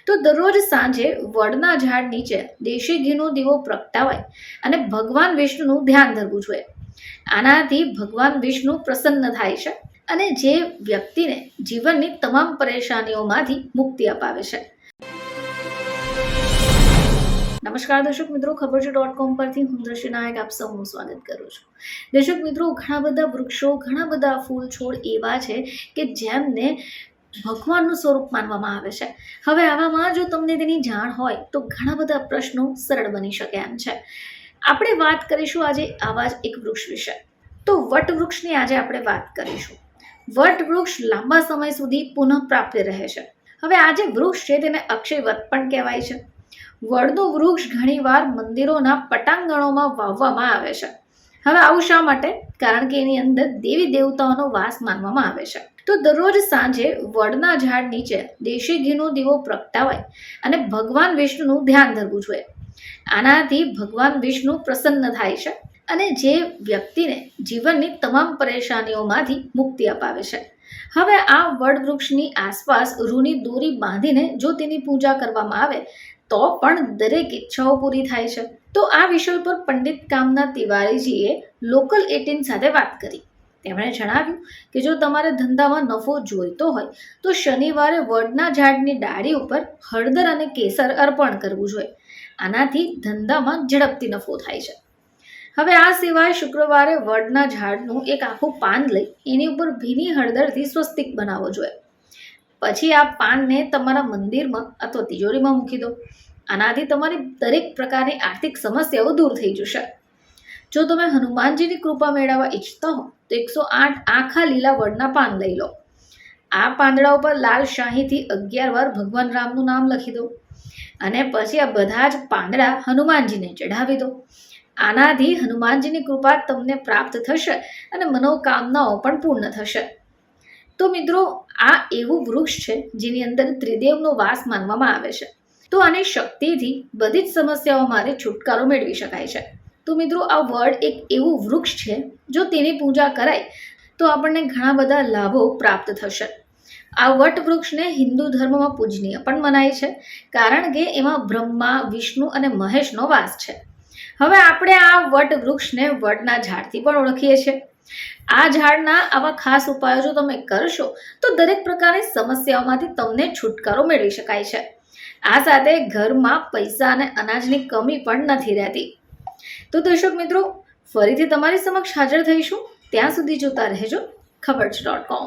તો દરરોજ સાંજે વડના ઝાડ નીચે દેશી ઘીનો દીવો પ્રગટાવાય અને ભગવાન વિષ્ણુનું ધ્યાન ધરવું જોઈએ. આનાથી ભગવાન વિષ્ણુ પ્રસન્ન થાય છે અને જે વ્યક્તિને જીવનની તમામ પરેશાનીઓમાંથી મુક્તિ અપાવે છે. નમસ્કાર દર્શક મિત્રો, ખબર છે .com પરથી હું દ્રશ્ય નાયક આપ સૌનું સ્વાગત કરું છું. દર્શક મિત્રો, ઘણા બધા વૃક્ષો, ઘણા બધા ફૂલ છોડ એવા છે કે જેમને ભગવાનનું સ્વરૂપ માનવામાં આવે છે. હવે આવામાં જો તમને તેની જાણ હોય તો ઘણા બધા પ્રશ્નો સરળ બની શકે એમ છે. આપણે વાત કરીશું આજે આવા જ એક વૃક્ષ વિશે. તો વટવૃક્ષની આજે આપણે વાત કરીશું. વટવૃક્ષ લાંબા સમય સુધી પુનઃ પ્રાપ્ય રહે છે. હવે આ જે વૃક્ષ છે તેને અક્ષય વટ પણ કહેવાય છે. વડનું વૃક્ષ ઘણીવાર મંદિરોના પટાંગણોમાં વાવવામાં આવે છે. હવે આવું શા માટે? કારણ કે એની અંદર દેવી દેવતાઓનો વાસ માનવામાં આવે છે. તો દરરોજ સાંજે વડના ઝાડ નીચે દેશી ઘીનો દીવો પ્રગટાવાય અને ભગવાન વિષ્ણુનું ધ્યાન ધરવું જોઈએ. આનાથી ભગવાન વિષ્ણુ પ્રસન્ન થાય છે અને જે વ્યક્તિને જીવનની તમામ પરેશાનીઓમાંથી મુક્તિ અપાવે છે. હવે આ વડવૃક્ષની આસપાસ રૂની દોરી બાંધીને જો તેની પૂજા કરવામાં આવે તો પણ દરેક ઈચ્છાઓ પૂરી થાય છે. તો આ વિષય પર પંડિત કામના તિવારીજીએ લોકલ 18 સાથે વાત કરી. તેમણે જણાવ્યું કે જો તમારે ધંધામાં નફો જોઈતો હોય તો શનિવારે વડના ઝાડની ડાળી ઉપર હળદર અને કેસર અર્પણ કરવું જોઈએ. આનાથી ધંધામાં ઝડપથી નફો થાય છે. હવે આ સિવાય શુક્રવારે વડના ઝાડનું એક આખું પાન લઈ એની ઉપર ભીની હળદરથી સ્વસ્તિક બનાવવો જોઈએ. પછી આ પાનને તમારા મંદિરમાં અથવા તિજોરીમાં મૂકી દો. આનાથી તમારી દરેક પ્રકારની આર્થિક સમસ્યાઓ દૂર થઈ જશે. જો તમે હનુમાનજીની કૃપા મેળવવા ઈચ્છતા હો તો 108 આખા લીલા વડના પાન લઈ લો. આ પાંદડા ઉપર લાલ શાહીથી 11 વાર ભગવાન રામનું નામ લખી દો અને પછી આ બધા જ પાંદડા હનુમાનજીને ચઢાવી દો. આનાથી હનુમાનજીની કૃપા તમને પ્રાપ્ત થશે અને મનોકામનાઓ પણ પૂર્ણ થશે. તો મિત્રો, આ એવું વૃક્ષ છે જેની અંદર ત્રિદેવનો વાસ માનવામાં આવે છે. તો આની શક્તિથી બધી જ સમસ્યાઓમાંથી છુટકારો મેળવી શકાય છે. તો મિત્રો, આ વડ એક એવું વૃક્ષ છે જો તેની પૂજા કરાય તો આપણને ઘણા બધા લાભો પ્રાપ્ત થશે. આ વટ વૃક્ષને હિન્દુ ધર્મમાં પૂજનીય પણ મનાય છે કારણ કે એમાં બ્રહ્મા, વિષ્ણુ અને મહેશનો વાસ છે. હવે આપણે આ વટ વૃક્ષને વડના ઝાડથી પણ ઓળખીએ છીએ. આ ઝાડના આવા ખાસ ઉપાયો જો તમે કરશો તો દરેક પ્રકારની સમસ્યાઓમાંથી તમને છુટકારો મેળવી શકાય છે. આ સાથે ઘરમાં પૈસા અને અનાજની કમી પણ નથી રહેતી. તો દર્શક મિત્રો, ફરીથી તમારી સમક્ષ હાજર થઈશું. ત્યાં સુધી જોતા રહેજો ખબર છે .com.